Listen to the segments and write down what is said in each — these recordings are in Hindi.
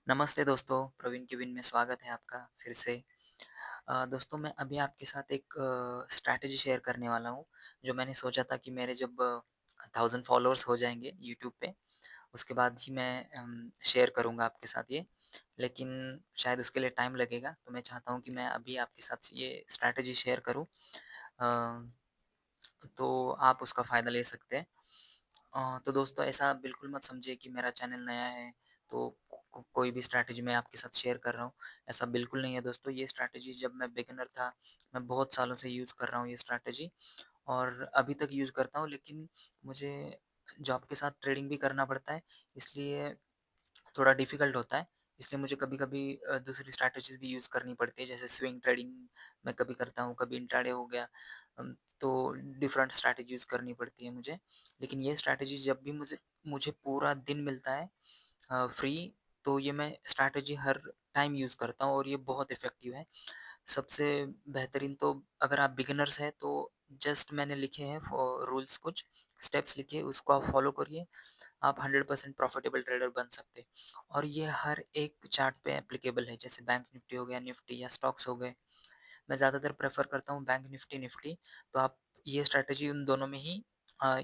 नमस्ते दोस्तों, प्रवीण केबिन में स्वागत है आपका फिर से। दोस्तों मैं अभी आपके साथ एक स्ट्रैटेजी शेयर करने वाला हूँ, जो मैंने सोचा था कि मेरे जब 1000 फॉलोअर्स हो जाएँगे यूट्यूब पे, उसके बाद ही मैं शेयर करूँगा आपके साथ ये। लेकिन शायद उसके लिए टाइम लगेगा, तो मैं चाहता हूँ कि मैं अभी आपके साथ ये स्ट्रैटेजी शेयर करूँ। अ, तो आप उसका फ़ायदा ले सकते हैं। तो दोस्तों ऐसा बिल्कुल मत समझिए कि मेरा चैनल नया है तो कोई भी स्ट्रैटेजी मैं आपके साथ शेयर कर रहा हूँ, ऐसा बिल्कुल नहीं है दोस्तों। ये स्ट्रैटेजी जब मैं बिगिनर था, मैं बहुत सालों से यूज़ कर रहा हूँ ये स्ट्रैटेजी और अभी तक यूज़ करता हूँ, लेकिन मुझे जॉब के साथ ट्रेडिंग भी करना पड़ता है, इसलिए थोड़ा डिफ़िकल्ट होता है। इसलिए मुझे कभी-कभी दूसरी स्ट्रैटेजीज़ भी यूज़ करनी पड़ती है, जैसे स्विंग ट्रेडिंग मैं कभी करता हूँ, कभी इंट्राडे हो गया। तो डिफरेंट स्ट्रैटेजी यूज़ करनी पड़ती है मुझे। लेकिन ये स्ट्रैटेजी जब भी मुझे मुझे पूरा दिन मिलता है फ्री, तो ये मैं स्ट्रैटेजी हर टाइम यूज़ करता हूँ और ये बहुत इफ़ेक्टिव है। सबसे बेहतरीन तो अगर आप बिगिनर्स हैं तो जस्ट मैंने लिखे हैं रूल्स, कुछ स्टेप्स लिखे, उसको आप फॉलो करिए, आप 100% प्रॉफिटेबल ट्रेडर बन सकते हैं। और ये हर एक चार्ट पे एप्लीकेबल है, जैसे बैंक निफ्टी हो गया, निफ्टी या स्टॉक्स हो गए। मैं ज़्यादातर प्रेफ़र करता हूँ बैंक निफ्टी, तो आप ये स्ट्रैटेजी उन दोनों में ही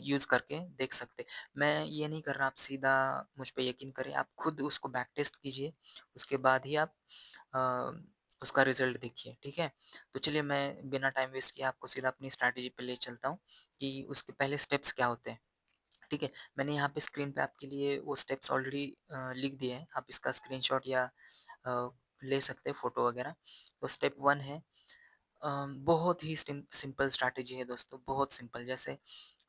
यूज़ करके देख सकते हैं। मैं ये नहीं कर रहा आप सीधा मुझ पे यकीन करें, आप खुद उसको बैक टेस्ट कीजिए, उसके बाद ही आप अ, उसका रिज़ल्ट देखिए, ठीक है? तो चलिए मैं बिना टाइम वेस्ट किए आपको सीधा अपनी स्ट्रैटेजी पे ले चलता हूँ कि उसके पहले स्टेप्स क्या होते हैं, ठीक है? मैंने यहाँ पे स्क्रीन पे आपके लिए वो स्टेप्स ऑलरेडी लिख दिए हैं, आप इसका स्क्रीनशॉट या अ, ले सकते हैं फ़ोटो वगैरह। तो स्टेप 1 है, बहुत ही सिंपल स्ट्रैटेजी है दोस्तों, बहुत सिंपल। जैसे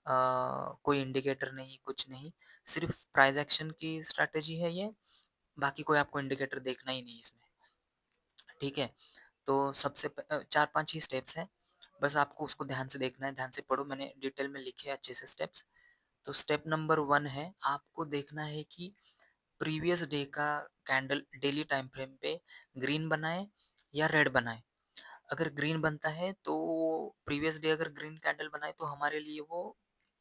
कोई इंडिकेटर नहीं, कुछ नहीं, सिर्फ प्राइस एक्शन की स्ट्रैटेजी है ये, बाकी कोई आपको इंडिकेटर देखना ही नहीं इसमें, ठीक है? तो 4-5 ही स्टेप्स हैं, बस आपको उसको ध्यान से देखना है, ध्यान से पढ़ो, मैंने डिटेल में लिखे हैं अच्छे से स्टेप्स। तो स्टेप नंबर 1 है, आपको देखना है कि प्रीवियस डे का कैंडल डेली टाइम फ्रेम पे ग्रीन बनाए या रेड बनाए। अगर ग्रीन बनता है तो प्रीवियस डे अगर ग्रीन कैंडल बनाए तो हमारे लिए वो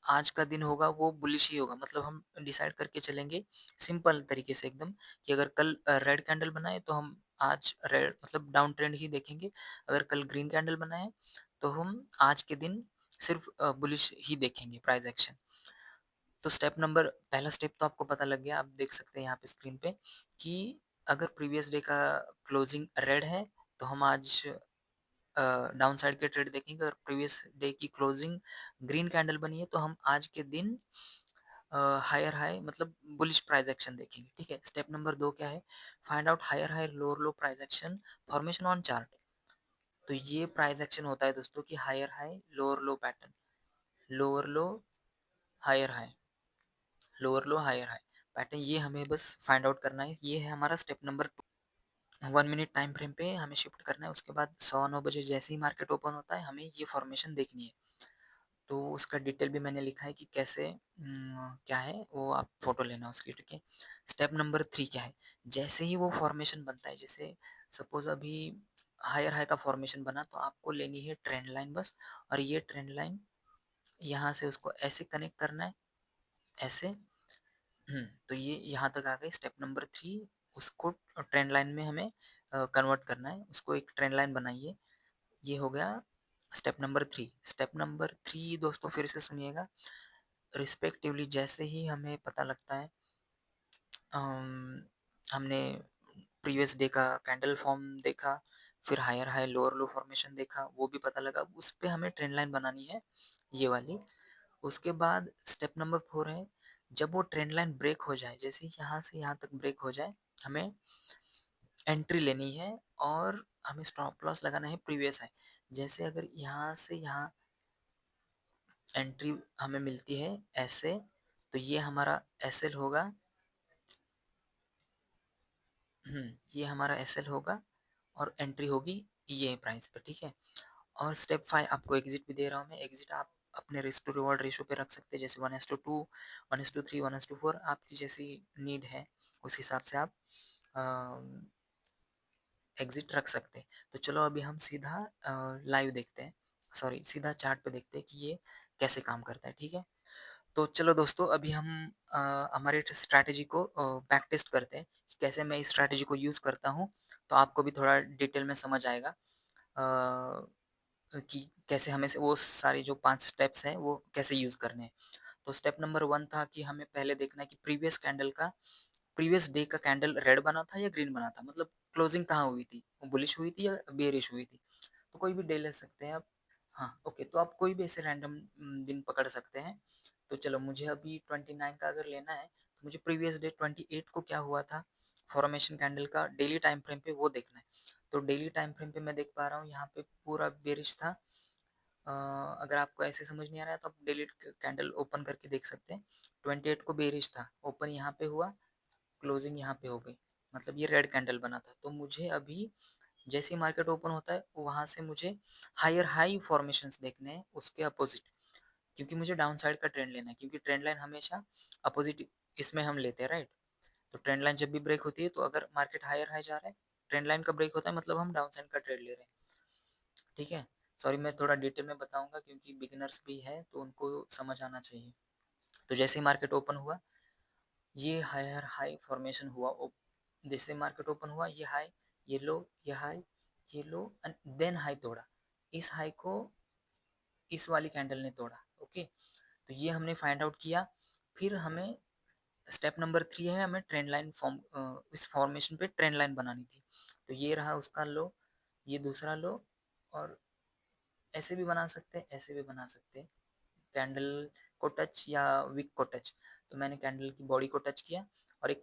आज का दिन होगा, वो बुलिश ही होगा। मतलब हम डिसाइड करके चलेंगे सिंपल तरीके से एकदम, कि अगर कल रेड कैंडल बनाए तो हम आज रेड मतलब डाउन ट्रेंड ही देखेंगे। अगर कल ग्रीन कैंडल बनाए तो हम आज के दिन सिर्फ बुलिश ही देखेंगे, प्राइस एक्शन। तो पहला स्टेप तो आपको पता लग गया, आप देख सकते हैं यहाँ पे स्क्रीन पे कि अगर प्रीवियस डे का क्लोजिंग रेड है तो हम आज डाउन साइड के ट्रेड देखेंगे। अगर प्रीवियस डे की क्लोजिंग ग्रीन कैंडल बनी है तो हम आज के दिन हायर हाई मतलब बुलिश प्राइस एक्शन देखेंगे, ठीक है? स्टेप नंबर 2 क्या है? Find out higher high lower low price action formation on chart. तो ये प्राइस एक्शन होता है दोस्तों कि higher high lower low pattern, lower low higher high, lower low higher high pattern, ये हमें बस फाइंड आउट करना है। ये है हमारा step number 2। 1 minute time frame पे हमें शिफ्ट करना है, उसके बाद 9 बजे जैसे ही मार्केट ओपन होता है हमें ये फॉर्मेशन देखनी है। तो उसका डिटेल भी मैंने लिखा है कि कैसे क्या है वो, आप फ़ोटो लेना उसकी, ठीक है? स्टेप नंबर 3 क्या है? जैसे ही वो फॉर्मेशन बनता है, जैसे सपोज़ अभी हायर हाई का फॉर्मेशन बना तो आपको लेनी है ट्रेंड लाइन बस, और ये ट्रेंड लाइन यहाँ से उसको ऐसे कनेक्ट करना है, ऐसे। तो ये यहाँ तक आ गई स्टेप नंबर 3। उसको ट्रेंड लाइन में हमें कन्वर्ट करना है, उसको एक ट्रेंड लाइन बनाइए। ये हो गया स्टेप नंबर 3। स्टेप नंबर 3 दोस्तों फिर से सुनिएगा, रिस्पेक्टिवली जैसे ही हमें पता लगता है हमने प्रीवियस डे का कैंडल फॉर्म देखा, फिर higher high lower low formation देखा, वो भी पता लगा, उस पे हमें ट्रेंड लाइन बनानी है, ये वाली। उसके बाद स्टेप नंबर 4 है, जब वो ट्रेंड लाइन ब्रेक हो जाए, जैसे ही यहाँ से यहाँ तक ब्रेक हो जाए, हमें एंट्री लेनी है और हमें स्टॉप लॉस लगाना है प्रीवियस हाई। जैसे अगर यहाँ से यहाँ एंट्री हमें मिलती है ऐसे, तो ये हमारा एसएल होगा। ये हमारा एसएल होगा और एंट्री होगी ये प्राइस पे, ठीक है? और स्टेप 5 आपको एग्जिट भी दे रहा हूँ मैं। एग्जिट आप अपने रिस्क टू रिवॉर्ड रेशियो पे रख सकते हैं, जैसे 1:2, 1:3, 1:4, आपकी जैसी नीड है उस हिसाब से आप एग्जिट रख सकते हैं। तो चलो अभी हम सीधा लाइव देखते हैं, सॉरी सीधा चार्ट पे देखते हैं कि ये कैसे काम करता है, ठीक है? तो चलो दोस्तों अभी हम हमारे स्ट्रैटेजी को बैक टेस्ट करते हैं कैसे मैं इस स्ट्रैटेजी को यूज़ करता हूँ, तो आपको भी थोड़ा डिटेल में समझ आएगा कि कैसे हमें से वो सारे जो 5 स्टेप्स हैं, वो कैसे यूज़ करने हैं। तो स्टेप नंबर 1 था कि हमें पहले देखना है कि प्रीवियस डे का कैंडल रेड बना था या ग्रीन बना था, मतलब क्लोजिंग कहाँ हुई थी, वो बुलिश हुई थी या बेयरिश हुई थी। तो कोई भी डे ले सकते हैं आप। हाँ, ओके, तो आप कोई भी ऐसे रैंडम दिन पकड़ सकते हैं। तो चलो मुझे अभी 29 का अगर लेना है, तो मुझे प्रीवियस डे 28 को क्या हुआ था, फॉर्मेशन कैंडल का डेली टाइम फ्रेम पे वो देखना है। तो डेली टाइम फ्रेम पे मैं देख पा रहा हूँ यहाँ पे पूरा बेरिश था। अगर आपको ऐसे समझ नहीं आ रहा है तो आप डेली कैंडल ओपन करके देख सकते हैं। 28 को बेरिश था, ओपन यहाँ पे हुआ, क्लोजिंग यहाँ पे हो गई, मतलब ये रेड कैंडल बना था। तो मुझे अभी जैसे ही मार्केट ओपन होता है वहां से मुझे हायर हाई फॉर्मेशंस देखने हैं उसके अपोजिट, क्योंकि मुझे डाउन साइड का ट्रेंड लेना है, क्योंकि ट्रेंड लाइन हमेशा अपोजिट इसमें हम लेते हैं, राइट। तो ट्रेंड लाइन जब भी ब्रेक होती है, तो अगर मार्केट हायर हाई जा रहा है, ट्रेंड लाइन का ब्रेक होता है, मतलब हम डाउन साइड का ट्रेड ले रहे हैं। ठीक है। सॉरी, मैं थोड़ा डिटेल में बताऊंगा क्योंकि बिगिनर्स भी है तो उनको समझ आना चाहिए। तो जैसे ही मार्केट ओपन हुआ, ये हायर हाई फॉर्मेशन हुआ, जैसे मार्केट ओपन हुआ, ये हाई, ये लो, ये हाई, ये लो, एंड देन हाई तोड़ा। इस हाई को इस वाली कैंडल ने तोड़ा। ओके, तो ये हमने फाइंड आउट किया। फिर हमें स्टेप नंबर 3 है, हमें ट्रेंड लाइन इस फॉर्मेशन पे ट्रेंड लाइन बनानी थी। तो ये रहा उसका लो, ये दूसरा लो, और ऐसे भी बना सकते हैं, ऐसे भी बना सकते हैं, कैंडल को टच या विक को टच। तो मैंने कैंडल की बॉडी को टच किया और एक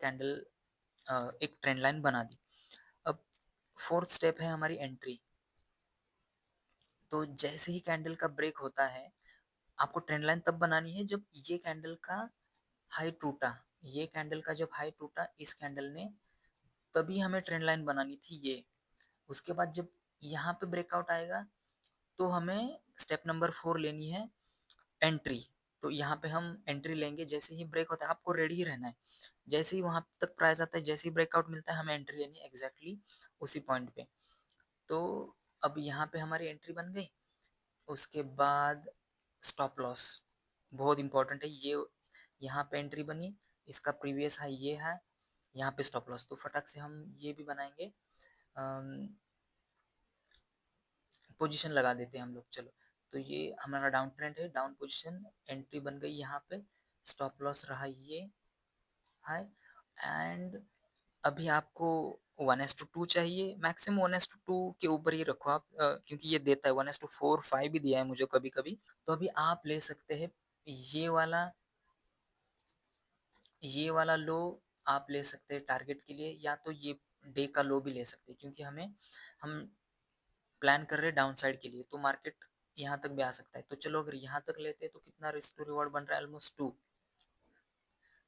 ट्रेंड लाइन बना दी। अब फोर्थ स्टेप है हमारी एंट्री। तो जैसे ही कैंडल का ब्रेक होता है, आपको ट्रेंड लाइन तब बनानी है जब ये कैंडल का हाई टूटा। ये कैंडल का जब हाई टूटा इस कैंडल ने, तभी हमें ट्रेंड लाइन बनानी थी ये। उसके बाद जब यहाँ पे ब्रेकआउट आएगा, तो हमें स्टेप नंबर 4 लेनी है, एंट्री। तो यहाँ पे हम एंट्री लेंगे जैसे ही ब्रेक होता है, आपको रेडी ही रहना है। जैसे ही वहां तक प्राइस आता है, जैसे ही ब्रेकआउट मिलता है, हमें एंट्री लेनी है एग्जैक्टली उसी पॉइंट पे। तो अब यहाँ पे हमारी एंट्री बन गई। उसके बाद स्टॉप लॉस बहुत इंपॉर्टेंट है ये। यहाँ पे एंट्री बनी, इसका प्रीवियस हाई ये है, यहाँ पे स्टॉप लॉस। तो फटक से हम ये भी बनाएंगे, पोजीशन लगा देते हैं हम लोग। चलो, तो ये हमारा डाउन ट्रेंड है, डाउन पोजीशन, एंट्री बन गई यहाँ पे, स्टॉप लॉस रहा ये हाई। एंड अभी आपको 1:2 चाहिए, मैक्सिमम 1:2 के ऊपर ही रखो आप, क्योंकि ये देता है 1:4, 5 भी दिया है मुझे कभी कभी। तो अभी आप ले सकते हैं ये वाला, ये वाला लो आप ले सकते हैं टारगेट के लिए, या तो ये डे का लो भी ले सकते हैं, क्योंकि हम प्लान कर रहे हैं डाउन साइड के लिए, तो मार्केट यहाँ तक भी आ सकता है। तो चलो, अगर यहाँ तक लेते हैं तो कितना रिस्क टू रिवॉर्ड बन रहा है, ऑलमोस्ट 2।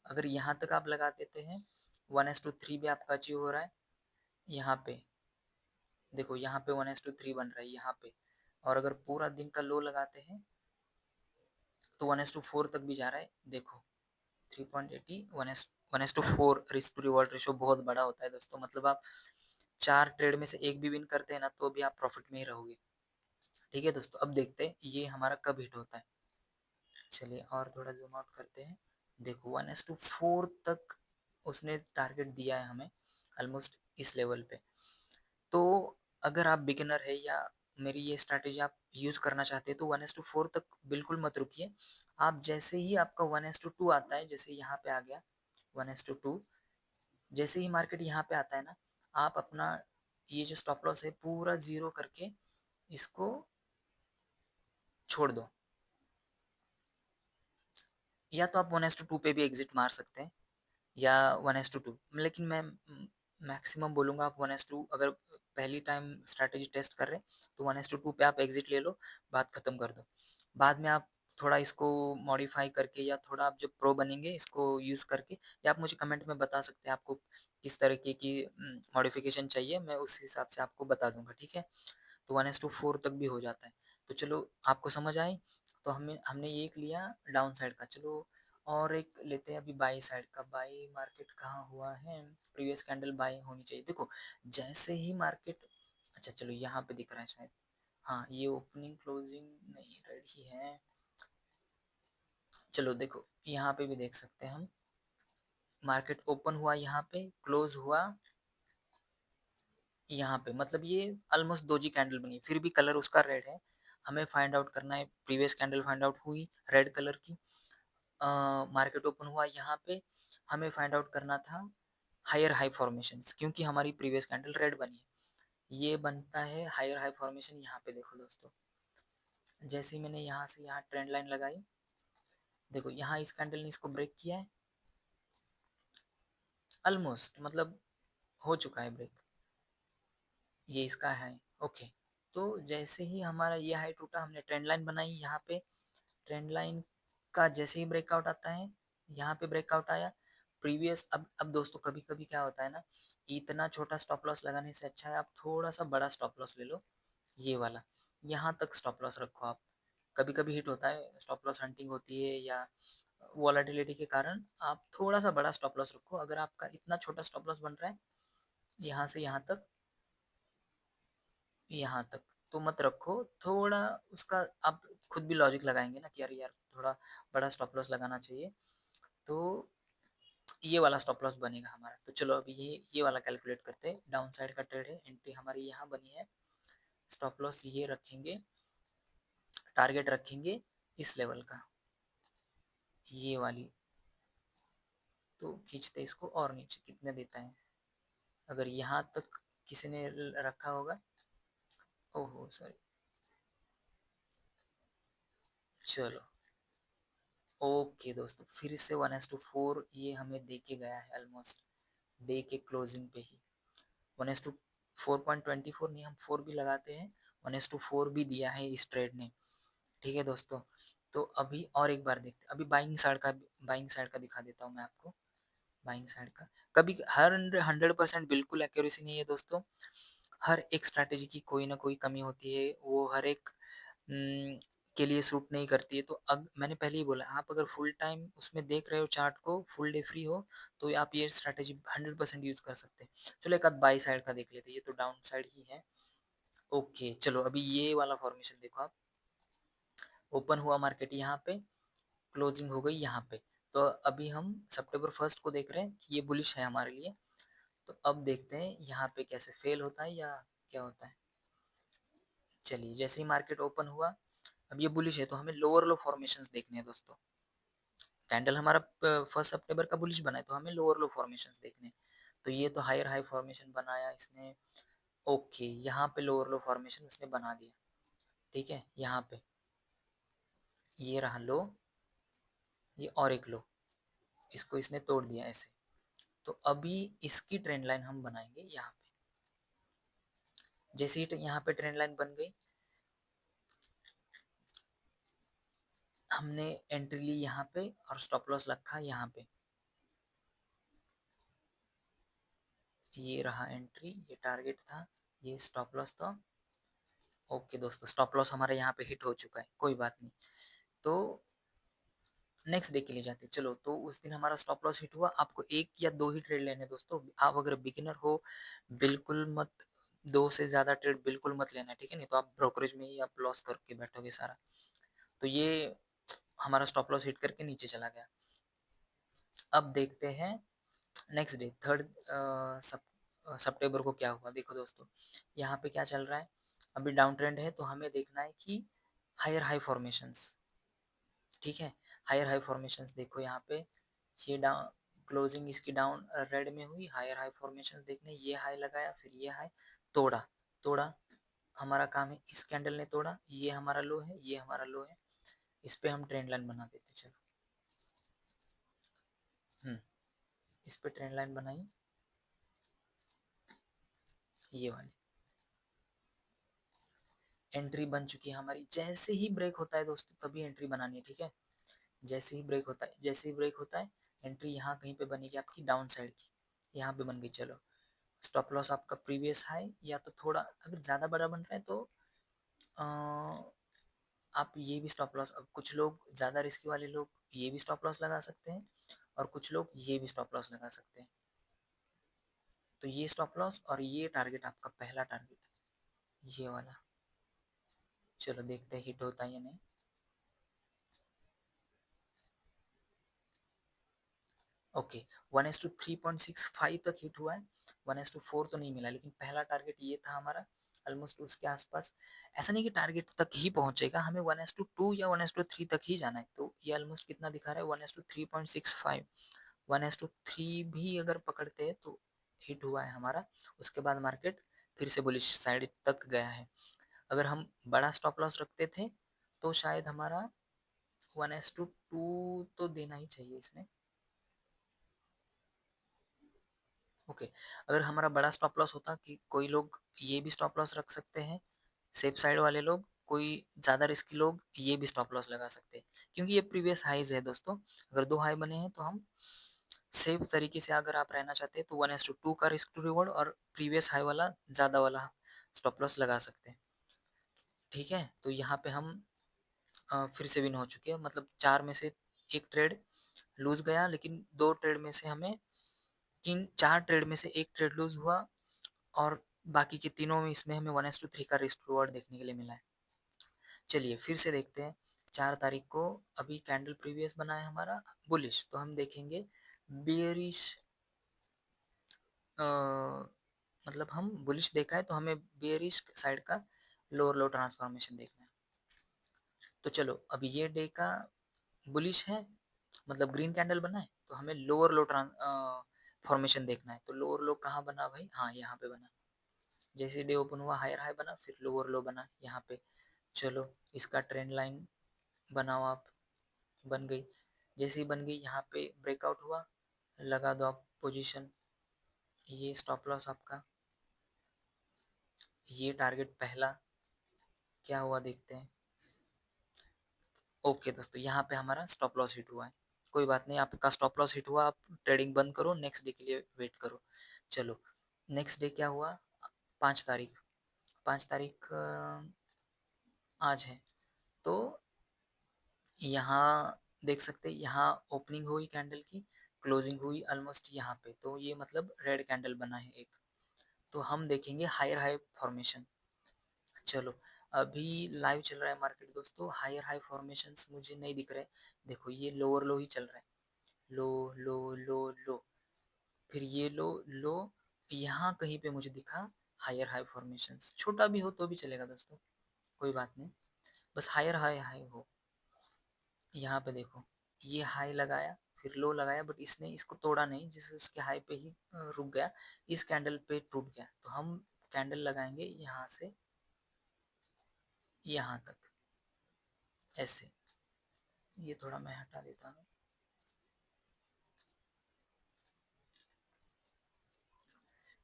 अगर यहाँ तक आप लगा देते हैं, 1:3 भी आपका अचीव हो रहा है। यहाँ पे देखो, यहाँ पे 1:3 बन रहा है यहाँ पे। और अगर पूरा दिन का लो लगाते हैं, तो 1:4 तक भी जा रहा है, देखो 3.80, 1:4 रिस्क टू रिवॉर्ड रेशो बहुत बड़ा होता है दोस्तों। मतलब आप 4 ट्रेड में से एक भी विन करते हैं ना, तो भी आप प्रॉफिट में ही रहोगे। ठीक है दोस्तों, अब देखते हैं ये हमारा कब हिट होता है। चलिए और थोड़ा जूम आउट करते हैं। देखो 1:4 तक उसने टारगेट दिया है हमें, ऑलमोस्ट इस लेवल पे। तो अगर आप बिगिनर है या मेरी ये स्ट्रैटेजी आप यूज करना चाहते हैं, तो 1:4 तक बिल्कुल मत रुकिए। आप जैसे ही आपका 1:2 आता है, जैसे यहाँ पे आ गया 1:2, जैसे ही मार्केट यहाँ पे आता है ना, आप अपना ये जो स्टॉप लॉस है पूरा जीरो करके इसको छोड़ दो। या तो आप 1:2 पे भी एग्जिट मार सकते हैं, या 1:2, लेकिन मैं मैक्सिमम बोलूँगा आप 1:2, अगर पहली टाइम स्ट्रैटेजी टेस्ट कर रहे हैं तो 1:2 पे आप एग्जिट ले लो, बात खत्म कर दो। बाद में आप थोड़ा इसको मॉडिफाई करके, या थोड़ा आप जब प्रो बनेंगे इसको यूज़ करके, या आप मुझे कमेंट में बता सकते हैं आपको किस तरीके की मॉडिफिकेशन चाहिए, मैं उस हिसाब से आपको बता दूंगा। ठीक है, तो 1:4 तक भी हो जाता है। तो चलो, आपको समझ आई। तो हमें हमने एक लिया डाउन साइड का। चलो और एक लेते हैं अभी बाई साइड का। बाई मार्केट कहाँ हुआ है, प्रीवियस कैंडल बाई होनी चाहिए। देखो जैसे ही मार्केट, अच्छा चलो यहाँ पे दिख रहा है शायद, हाँ ये ओपनिंग क्लोजिंग नहीं रेडी है। चलो देखो यहाँ पे भी देख सकते हैं हम, मार्केट ओपन हुआ यहाँ पे, क्लोज हुआ यहाँ पे, मतलब ये ऑलमोस्ट दोजी कैंडल बनी, फिर भी कलर उसका रेड है। हमें फाइंड आउट करना है, प्रीवियस कैंडल फाइंड आउट हुई रेड कलर की, मार्केट ओपन हुआ यहाँ पे, हमें फाइंड आउट करना था हायर हाई फॉर्मेशंस, क्योंकि हमारी प्रीवियस कैंडल रेड बनी है। ये बनता है हायर हाई फॉर्मेशन। यहाँ पे देखो दोस्तों, जैसे ही मैंने यहाँ से यहाँ ट्रेंड लाइन लगाई, देखो यहाँ इस कैंडल ने इसको ब्रेक किया है ऑलमोस्ट, मतलब हो चुका है ब्रेक, ये इसका है। ओके, तो जैसे ही हमारा ये हाई टूटा, हमने ट्रेंड लाइन बनाई यहाँ पे, ट्रेंड लाइन का जैसे ही ब्रेकआउट आता है, यहाँ पे ब्रेकआउट आया प्रीवियस। अब दोस्तों कभी कभी क्या होता है ना, इतना छोटा स्टॉप लॉस लगाने से अच्छा है आप थोड़ा सा बड़ा स्टॉप लॉस ले लो, ये वाला, यहाँ तक स्टॉप लॉस रखो आप। कभी कभी हिट होता है, स्टॉप लॉस हंटिंग होती है या वॉलेटिलिटी के कारण, आप थोड़ा सा बड़ा स्टॉप लॉस रखो। अगर आपका इतना छोटा स्टॉप लॉस बन रहा है यहाँ से यहाँ तक, यहाँ तक, तो मत रखो, थोड़ा उसका आप खुद भी लॉजिक लगाएंगे ना कि यार यार थोड़ा बड़ा स्टॉप लॉस लगाना चाहिए, तो ये वाला स्टॉप लॉस बनेगा हमारा। तो चलो अभी ये वाला कैलकुलेट करते हैं। डाउन साइड का ट्रेड है, एंट्री हमारी यहाँ बनी है, स्टॉप लॉस ये रखेंगे, टारगेट रखेंगे इस लेवल का, ये वाली, तो खींचते इसको और नीचे कितने देता है, अगर यहाँ तक किसी ने रखा होगा, ओहो सॉरी, चलो ओके दोस्तों, फिर से 1:4 ये हमें दे के गया है ऑलमोस्ट डे के क्लोजिंग पे ही। 1:4.24 नहीं, हम 4 भी लगाते हैं, 1:4 भी दिया है इस ट्रेड ने। ठीक है दोस्तों, तो अभी और एक बार देखते हैं, अभी बाइंग साइड का दिखा देता हूँ मैं आपको। बाइंग साइड का कभी हर 100% बिल्कुल एक्यूरेसी नहीं है दोस्तों, हर एक स्ट्रैटेजी की कोई ना कोई कमी होती है, वो हर एक के लिए सूट नहीं करती है। तो अब मैंने पहले ही बोला, आप अगर फुल टाइम उसमें देख रहे हो चार्ट को, फुल डे फ्री हो, तो आप ये स्ट्रैटेजी 100% यूज कर सकते हैं। चलो एक आध बाई साइड का देख लेते हैं, ये तो डाउन साइड ही है। ओके चलो अभी ये वाला फॉर्मेशन देखो आप, ओपन हुआ मार्केट यहाँ पे, क्लोजिंग हो गई यहाँ पे, तो अभी हम सितंबर 1 को देख रहे हैं कि ये बुलिश है हमारे लिए। तो अब देखते हैं यहाँ पे कैसे फेल होता है या क्या होता है। चलिए जैसे ही मार्केट ओपन हुआ, अब ये बुलिश है तो हमें लोअर लो फॉर्मेशंस देखने हैं दोस्तों। कैंडल हमारा 1 सितंबर का बुलिश बना है, तो हमें लोअर लो फॉर्मेशंस देखने हैं। तो ये तो हायर हाई फॉर्मेशन बनाया इसने, ओके यहाँ पे लोअर लो फॉर्मेशन उसने बना दिया। ठीक है, यहाँ पे ये रहा लो, ये और एक लो, इसको इसने तोड़ दिया ऐसे। तो अभी इसकी ट्रेंड लाइन हम बनाएंगे यहाँ पे। जैसे ही यहाँ पे ट्रेंड लाइन बन गई, हमने एंट्री ली यहाँ पे और स्टॉप लॉस रखा यहाँ पे, ये रहा एंट्री, ये टारगेट था, ये स्टॉप लॉस था। ओके दोस्तों, स्टॉप लॉस हमारे यहाँ पे हिट हो चुका है, कोई बात नहीं। तो नेक्स्ट डे के लिए जाते हैं। चलो तो उस दिन हमारा स्टॉप लॉस हिट हुआ, आपको एक या दो ही ट्रेड लेने दोस्तों। आप अगर बिगिनर हो बिल्कुल मत, दो से ज्यादा ट्रेड बिल्कुल मत लेना, ठीक है, नहीं तो आप ब्रोकरेज में ही आप लॉस करके बैठोगे सारा। तो ये हमारा स्टॉप लॉस हिट करके नीचे चला गया। अब देखते हैं नेक्स्ट डे 3 सितंबर को क्या हुआ। देखो दोस्तों, यहाँ पे क्या चल रहा है, अभी डाउन ट्रेंड है, तो हमें देखना है कि हायर हाई फॉर्मेशंस, ठीक है, हायर हाई फॉर्मेशंस देखो यहाँ पे, ये डाउन, क्लोजिंग इसकी डाउन रेड में हुई, हायर हाई फॉर्मेशंस देखने, ये हाई लगाया, फिर ये हाई तोड़ा, तोड़ा, हमारा काम है, इस कैंडल ने तोड़ा, ये हमारा लो है, ये हमारा लो है, इस पे हम ट्रेंड लाइन बना देते। चलो इस पे ट्रेंड लाइन बनाई, ये वाली एंट्री बन चुकी है हमारी। जैसे ही ब्रेक होता है दोस्तों तभी एंट्री बनानी है, ठीक है, जैसे ही ब्रेक होता है, जैसे ही ब्रेक होता है एंट्री यहाँ कहीं पे बनेगी आपकी डाउन साइड की, यहाँ पे बन गई। चलो स्टॉप लॉस आपका प्रीवियस हाई, या तो थोड़ा अगर ज़्यादा बड़ा बन रहा है तो अ, आप ये भी स्टॉप लॉस, अब कुछ लोग ज़्यादा रिस्की वाले लोग ये भी स्टॉप लॉस लगा सकते हैं, और कुछ लोग ये भी स्टॉप लॉस लगा सकते हैं। तो ये स्टॉप लॉस और ये टारगेट आपका पहला टारगेट, ये वाला। चलो देखते हैं हिट होता है या नहीं। ओके, 1:3.65 तक हिट हुआ है, 1:4 तो नहीं मिला, लेकिन पहला टारगेट ये था हमारा, ऑलमोस्ट उसके आसपास। ऐसा नहीं कि टारगेट तक ही पहुंचेगा, हमें 1:2 या 1:3 तक ही जाना है। तो ये ऑलमोस्ट कितना दिखा रहा है, 1:3.65, 1:3 भी अगर पकड़ते हैं तो हिट हुआ है हमारा। उसके बाद मार्केट फिर से बुलिश साइड तक गया है। अगर हम बड़ा स्टॉप लॉस रखते थे तो शायद हमारा 1:2 तो देना ही चाहिए इसमें। ओके, अगर हमारा बड़ा स्टॉप लॉस होता कि कोई लोग ये भी स्टॉप लॉस रख सकते हैं, सेफ साइड वाले लोग, कोई ज़्यादा रिस्की लोग ये भी स्टॉप लॉस लगा सकते हैं, क्योंकि ये प्रीवियस हाईज है दोस्तों। अगर दो हाई बने हैं तो हम सेफ तरीके से, अगर आप रहना चाहते हैं तो 1:2 का रिस्क टू रिवॉर्ड और प्रीवियस हाई वाला ज़्यादा वाला स्टॉप लॉस लगा सकते हैं। ठीक है, तो यहाँ पे हम फिर से विन हो चुके हैं, मतलब चार में से एक ट्रेड लूज गया, लेकिन दो ट्रेड में से हमें तीन चार ट्रेड में से एक ट्रेड लूज हुआ, और बाकी के तीनों में इसमें हमें 1:3 का रिस्क रिवॉर्ड देखने के लिए मिला है। चलिए फिर से देखते हैं, 4 तारीख को अभी कैंडल प्रीवियस बना है हमारा बुलिश, तो हम देखेंगे बियरिश, मतलब हम बुलिश देखा है तो हमें बियरिश साइड का लोअर लो ट्रांसफॉर्मेशन देखना है। तो चलो अभी ये डे का बुलिश है, मतलब ग्रीन कैंडल बना है, तो हमें लोअर लो फॉर्मेशन देखना है। तो लोअर लो कहाँ बना भाई, हाँ यहाँ पे बना। जैसे डे ओपन हुआ हायर हाई बना, फिर लोअर लो बना यहाँ पे। चलो इसका ट्रेंड लाइन बनाओ आप, बन गई। जैसे ही बन गई यहाँ पे ब्रेकआउट हुआ, लगा दो आप पोजीशन। ये स्टॉप लॉस आपका, ये टारगेट पहला, क्या हुआ देखते हैं। ओके दोस्तों, यहाँ पे हमारा स्टॉप लॉस हिट हुआ है। कोई बात नहीं, आपका स्टॉप लॉस हिट हुआ, आप ट्रेडिंग बंद करो, नेक्स्ट डे के लिए वेट करो। चलो नेक्स्ट डे क्या हुआ, 5 तारीख, 5 तारीख आज है। तो यहाँ देख सकते हैं, यहाँ ओपनिंग हुई कैंडल की, क्लोजिंग हुई ऑलमोस्ट यहाँ पे, तो ये मतलब रेड कैंडल बना है एक। तो हम देखेंगे हायर हाई फॉर्मेशन। चलो अभी लाइव चल रहा है मार्केट दोस्तों, हायर हाई फॉर्मेशंस मुझे नहीं दिख रहे। देखो ये लोअर लो ही चल रहा है, लो लो लो लो, फिर ये लो लो, यहाँ कहीं पे मुझे दिखा हायर हाई फॉर्मेशंस। छोटा भी हो तो भी चलेगा दोस्तों, कोई बात नहीं, बस हायर हाई हाई हो। यहाँ पे देखो ये हाई लगाया, फिर लो लगाया, बट इसने इसको तोड़ा नहीं, जिससे उसके हाई पे ही रुक गया, इस कैंडल पे टूट गया। तो हम कैंडल लगाएंगे यहाँ से यहाँ तक, ऐसे। ये थोड़ा मैं हटा देता हूँ।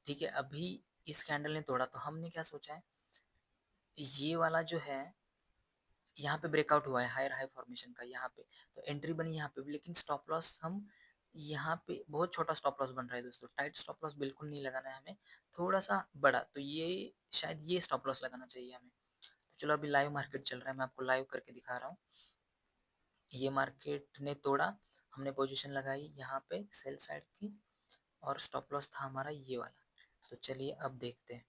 ठीक है, अभी इस कैंडल ने तोड़ा, तो हमने क्या सोचा है, ये वाला जो है यहाँ पे ब्रेकआउट हुआ है हायर हाई फॉर्मेशन का, यहाँ पे तो एंट्री बनी यहाँ पे भी, लेकिन स्टॉप लॉस हम यहाँ पे बहुत छोटा स्टॉप लॉस बन रहा है दोस्तों। टाइट स्टॉप लॉस बिल्कुल नहीं लगाना है हमें, थोड़ा सा बड़ा, तो ये शायद ये स्टॉप लॉस लगाना चाहिए हमें। तो चलो अभी लाइव मार्केट चल रहा है, मैं आपको लाइव करके दिखा रहा हूँ। ये मार्केट ने तोड़ा, हमने पोजीशन लगाई यहाँ पे सेल साइड की, और स्टॉप लॉस था हमारा ये वाला। तो चलिए अब देखते हैं,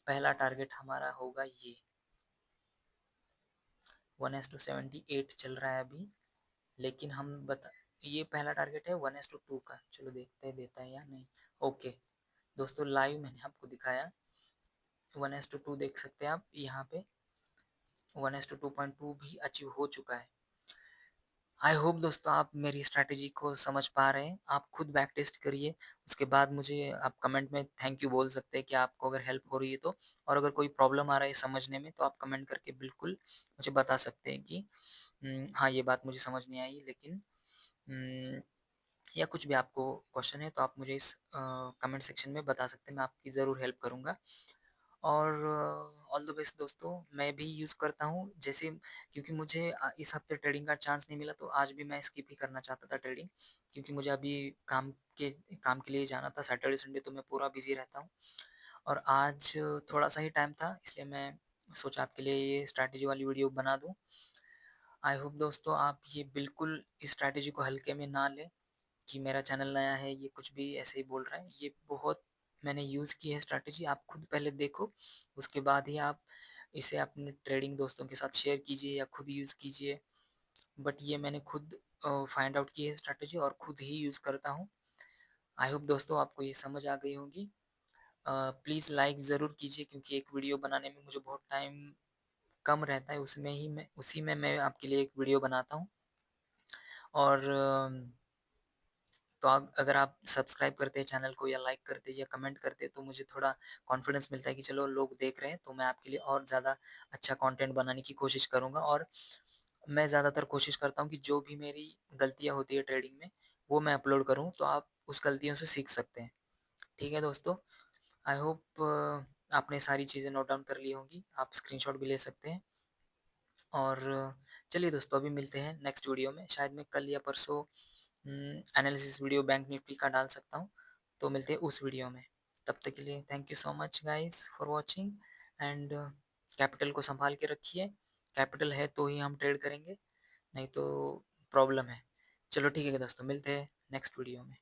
पहला टारगेट हमारा होगा ये, 1:78 चल रहा है अभी, लेकिन हम बता, ये पहला टारगेट है 1:2 का। चलो देखते हैं देता है या नहीं। ओके दोस्तों, लाइव मैंने आपको दिखाया, 1:2 देख सकते हैं आप यहाँ पे, 1:2.2 भी अचीव हो चुका है। आई होप दोस्तों आप मेरी स्ट्रैटेजी को समझ पा रहे हैं। आप खुद बैक टेस्ट करिए, उसके बाद मुझे आप कमेंट में थैंक यू बोल सकते हैं कि आपको अगर हेल्प हो रही है तो। और अगर कोई प्रॉब्लम आ रहा है समझने में, तो आप कमेंट करके बिल्कुल मुझे बता सकते हैं कि हाँ ये बात मुझे समझ नहीं आई, लेकिन या कुछ भी आपको क्वेश्चन है तो आप मुझे इस कमेंट सेक्शन में बता सकते हैं, मैं आपकी ज़रूर हेल्प करूँगा। और ऑल द बेस्ट दोस्तों, मैं भी यूज़ करता हूँ जैसे, क्योंकि मुझे इस हफ्ते ट्रेडिंग का चांस नहीं मिला, तो आज भी मैं स्किप ही करना चाहता था ट्रेडिंग, क्योंकि मुझे अभी के काम के लिए जाना था। सैटरडे संडे तो मैं पूरा बिजी रहता हूँ, और आज थोड़ा सा ही टाइम था, इसलिए मैं सोचा आपके लिए ये स्ट्रैटेजी वाली वीडियो बना दूँ। आई होप दोस्तों आप ये बिल्कुल इस स्ट्रैटेजी को हल्के में ना लें कि मेरा चैनल नया है, ये कुछ भी ऐसे ही बोल रहा है। ये बहुत मैंने यूज़ की है स्ट्रैटेजी, आप खुद पहले देखो, उसके बाद ही आप इसे अपने ट्रेडिंग दोस्तों के साथ शेयर कीजिए या खुद यूज़ कीजिए। बट ये मैंने खुद फाइंड आउट की है स्ट्रैटेजी और खुद ही यूज़ करता हूँ। आई होप दोस्तों आपको ये समझ आ गई होगी। प्लीज़ लाइक ज़रूर कीजिए क्योंकि एक वीडियो बनाने में मुझे बहुत टाइम कम रहता है, उसी में मैं आपके लिए एक वीडियो बनाता हूँ। और तो आप अगर आप सब्सक्राइब करते हैं चैनल को या लाइक करते हैं या कमेंट करते हैं तो मुझे थोड़ा कॉन्फिडेंस मिलता है कि चलो लोग देख रहे हैं, तो मैं आपके लिए और ज़्यादा अच्छा कंटेंट बनाने की कोशिश करूँगा। और मैं ज़्यादातर कोशिश करता हूँ कि जो भी मेरी गलतियाँ होती है ट्रेडिंग में, वो मैं अपलोड करूँ तो आप उस गलतियों से सीख सकते हैं। ठीक है दोस्तों, आई होप आपने सारी चीज़ें नोट डाउन कर ली होंगी, आप स्क्रीनशॉट भी ले सकते हैं। और चलिए दोस्तों, अभी मिलते हैं नेक्स्ट वीडियो में, शायद मैं कल या परसों एनालिसिस वीडियो बैंक निफ्टी का डाल सकता हूँ, तो मिलते हैं उस वीडियो में। तब तक के लिए thank you so much guys for watching and capital को संभाल के रखिए। कैपिटल है तो ही हम ट्रेड करेंगे, नहीं तो प्रॉब्लम है। चलो ठीक है दोस्तों, मिलते हैं नेक्स्ट वीडियो में।